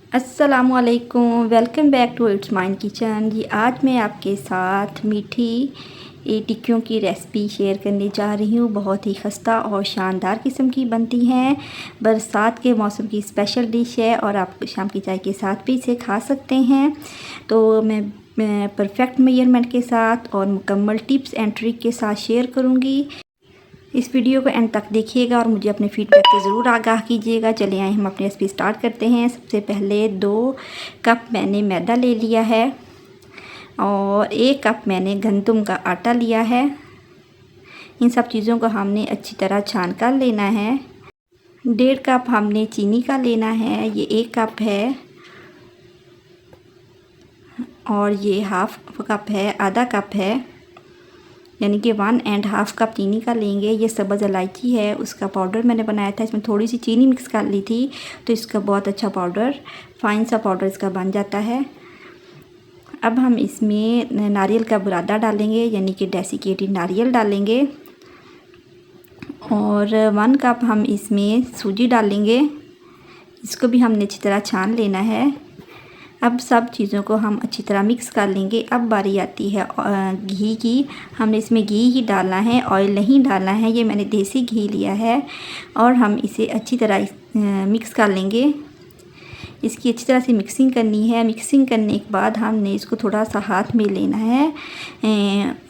अस्सलामुअलैकुम, welcome back to its mind kitchen. जी आज मैं आपके साथ मीठी टिक्कियों की रेसिपी शेयर करने जा रही हूँ। बहुत ही खस्ता और शानदार किस्म की बनती हैं। बरसात के मौसम की स्पेशल डिश है और आप शाम की चाय के साथ भी इसे खा सकते हैं। तो मैं परफेक्ट मेजरमेंट के साथ और मुकम्मल टिप्स एंड ट्रिक के साथ शेयर करूँगी। इस वीडियो को एंड तक देखिएगा और मुझे अपने फीडबैक से ज़रूर आगाह कीजिएगा। चलिए आए हम अपनी रेसिपी स्टार्ट करते हैं। सबसे पहले 2 कप मैंने मैदा ले लिया है और 1 कप मैंने गंदम का आटा लिया है। इन सब चीज़ों को हमने अच्छी तरह छान कर लेना है। 1.5 कप हमने चीनी का लेना है, ये 1 कप है और ये हाफ कप है, आधा कप है, यानी कि 1.5 कप चीनी का लेंगे। ये सब्ज़ इलायची है, उसका पाउडर मैंने बनाया था। इसमें थोड़ी सी चीनी मिक्स कर ली थी तो इसका बहुत अच्छा पाउडर, फाइन सा पाउडर इसका बन जाता है। अब हम इसमें नारियल का बुरादा डालेंगे, यानी कि डेसिकेटेड नारियल डालेंगे और 1 कप हम इसमें सूजी डालेंगे। इसको भी हमने अच्छी तरह छान लेना है। अब सब चीज़ों को हम अच्छी तरह मिक्स कर लेंगे। अब बारी आती है घी की। हमने इसमें घी ही डालना है, ऑयल नहीं डालना है। ये मैंने देसी घी लिया है और हम इसे अच्छी तरह मिक्स कर लेंगे। इसकी अच्छी तरह से मिक्सिंग करनी है। मिक्सिंग करने के बाद हमने इसको थोड़ा सा हाथ में लेना है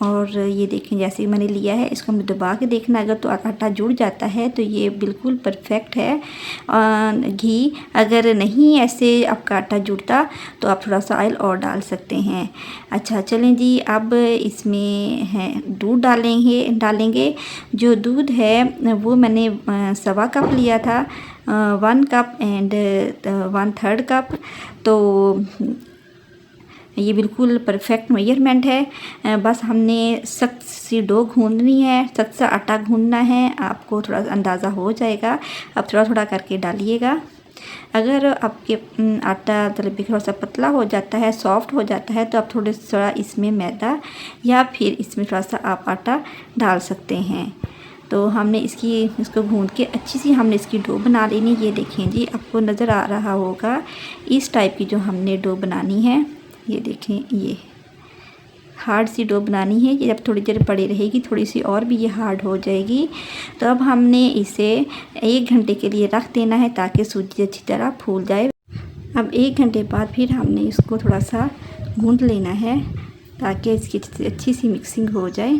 और ये देखें जैसे मैंने लिया है, इसको हमें दबा के देखना। अगर तो आटा जुड़ जाता है तो ये बिल्कुल परफेक्ट है घी। अगर नहीं ऐसे आपका आटा जुड़ता तो आप थोड़ा सा ऑयल और डाल सकते हैं। अच्छा चलें जी, अब इसमें है दूध डालेंगे। जो दूध है वो मैंने 1.25 कप लिया था, 1 कप एंड 1/3 कप। तो ये बिल्कुल परफेक्ट मेजरमेंट है। बस हमने सख्त सी डो गूंदनी है, सख्त सा आटा गूंदना है। आपको थोड़ा अंदाज़ा हो जाएगा। अब थोड़ा थोड़ा करके डालिएगा। अगर आपके आटा मतलब थोड़ा सा पतला हो जाता है, सॉफ्ट हो जाता है, तो आप थोड़ा इसमें मैदा या फिर इसमें थोड़ा सा आप आटा डाल सकते हैं। तो हमने इसको गूंद के अच्छी सी हमने इसकी डो बना लेनी। ये देखें जी, आपको नज़र आ रहा होगा इस टाइप की जो हमने डो बनानी है। ये देखें, ये हार्ड सी डो बनानी है। ये जब थोड़ी देर पड़ी रहेगी थोड़ी सी और भी ये हार्ड हो जाएगी। तो अब हमने इसे 1 घंटे के लिए रख देना है ताकि सूजी अच्छी तरह फूल जाए। अब 1 घंटे बाद फिर हमने इसको थोड़ा सा गूंद लेना है ताकि इसकी अच्छी सी मिक्सिंग हो जाए।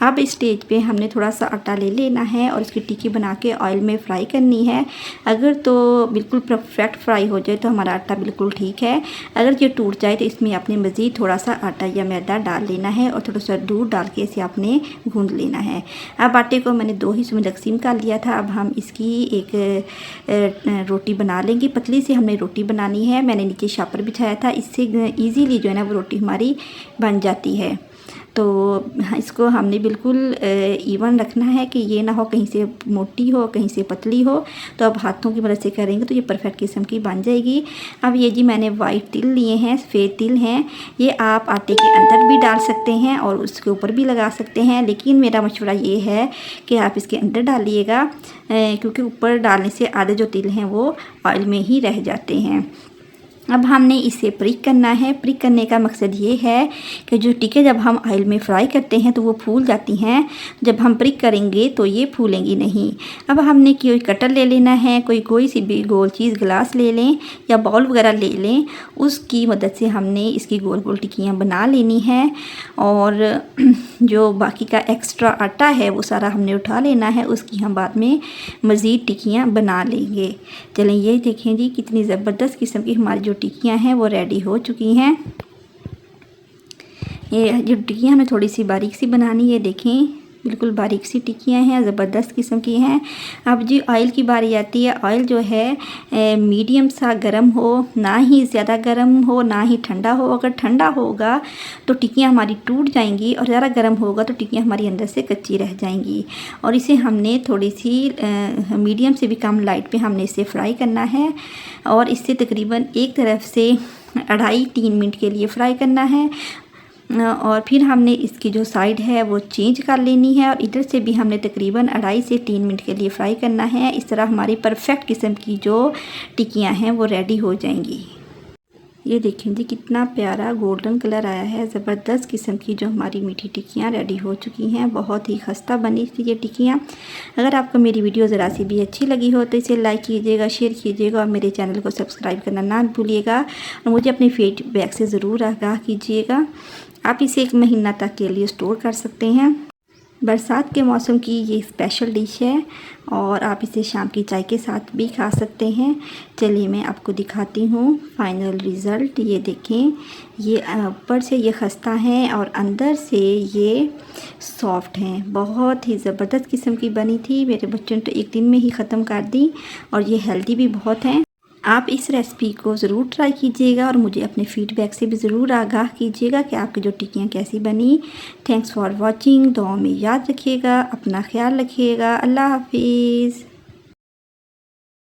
अब इस स्टेज पे हमने थोड़ा सा आटा ले लेना है और इसकी टिक्की बना के ऑयल में फ्राई करनी है। अगर तो बिल्कुल परफेक्ट फ्राई हो जाए तो हमारा आटा बिल्कुल ठीक है। अगर ये टूट जाए तो इसमें आपने मज़ीद थोड़ा सा आटा या मैदा डाल लेना है और थोड़ा सा दूध डाल के इसे आपने गूंद लेना है। अब आटे को मैंने 2 हिस्सों में तकसीम कर लिया था। अब हम इसकी एक रोटी बना लेंगे। पतली सी हमने रोटी बनानी है। मैंने नीचे शापर बिछाया था, इससे ईज़िली जो है ना वो रोटी हमारी बन जाती है। तो इसको हमने बिल्कुल इवन रखना है कि ये ना हो कहीं से मोटी हो कहीं से पतली हो। तो अब हाथों की मदद से करेंगे तो ये परफेक्ट किस्म की बन जाएगी। अब ये जी मैंने वाइट तिल लिए हैं, सफ़ेद तिल हैं। ये आप आटे के अंदर भी डाल सकते हैं और उसके ऊपर भी लगा सकते हैं, लेकिन मेरा मशवरा ये है कि आप इसके अंदर डालिएगा क्योंकि ऊपर डालने से आधे जो तिल हैं वो ऑयल में ही रह जाते हैं। अब हमने इसे प्रिक करना है। प्रिक करने का मकसद ये है कि जो टिक्के जब हम ऑयल में फ्राई करते हैं तो वो फूल जाती हैं, जब हम प्रिक करेंगे तो ये फूलेंगी नहीं। अब हमने कोई कटर ले लेना है, कोई सी भी गोल चीज़, गिलास ले लें या बाउल वगैरह ले लें, उसकी मदद से हमने इसकी गोल गोल टिक्कियाँ बना लेनी है। और जो बाकी का एक्स्ट्रा आटा है वो सारा हमने उठा लेना है, उसकी हम बाद में मज़ीद टिक्कियाँ बना लेंगे। चलें ये देखें जी, कितनी ज़बरदस्त किस्म की हमारी जो टिक्कियाँ हैं वो रेडी हो चुकी हैं। ये जो टिक्कियाँ हमें थोड़ी सी बारीक सी बनानी है, देखें बिल्कुल बारीक सी टिक्कियाँ हैं, ज़बरदस्त किस्म की हैं। अब जी ऑयल की बारी आती है। ऑयल जो है मीडियम सा गर्म हो, ना ही ज़्यादा गर्म हो ना ही ठंडा हो। अगर ठंडा होगा तो टिक्कियाँ हमारी टूट जाएंगी और ज़्यादा गर्म होगा तो टिक्कियाँ हमारी अंदर से कच्ची रह जाएंगी। और इसे हमने थोड़ी सी मीडियम से भी कम लाइट पे हमने इसे फ्राई करना है और इससे तकरीबन एक तरफ से 2.5-3 मिनट के लिए फ्राई करना है। और फिर हमने इसकी जो साइड है वो चेंज कर लेनी है और इधर से भी हमने तकरीबन 2.5 से 3 मिनट के लिए फ्राई करना है। इस तरह हमारी परफेक्ट किस्म की जो टिक्कियाँ हैं वो रेडी हो जाएंगी। ये देखें जी कितना प्यारा गोल्डन कलर आया है। ज़बरदस्त किस्म की जो हमारी मीठी टिक्कियाँ रेडी हो चुकी हैं। बहुत ही खस्ता बनी थी ये टिक्कियाँ। अगर आपको मेरी वीडियो ज़रा सी भी अच्छी लगी हो तो इसे लाइक कीजिएगा, शेयर कीजिएगा और मेरे चैनल को सब्सक्राइब करना ना भूलिएगा और मुझे अपनी फीडबैक से ज़रूर आगाह कीजिएगा। आप इसे 1 महीना तक के लिए स्टोर कर सकते हैं। बरसात के मौसम की ये स्पेशल डिश है और आप इसे शाम की चाय के साथ भी खा सकते हैं। चलिए मैं आपको दिखाती हूँ फाइनल रिज़ल्ट। ये देखें, ये ऊपर से ये खस्ता है और अंदर से ये सॉफ्ट हैं। बहुत ही ज़बरदस्त किस्म की बनी थी। मेरे बच्चों ने तो 1 दिन में ही ख़त्म कर दी और ये हेल्दी भी बहुत हैं। आप इस रेसिपी को ज़रूर ट्राई कीजिएगा और मुझे अपने फीडबैक से भी ज़रूर आगाह कीजिएगा कि आपकी जो टिक्कियाँ कैसी बनी। Thanks for watching. दुआ में याद रखिएगा, अपना ख्याल रखिएगा। अल्लाह हाफिज़।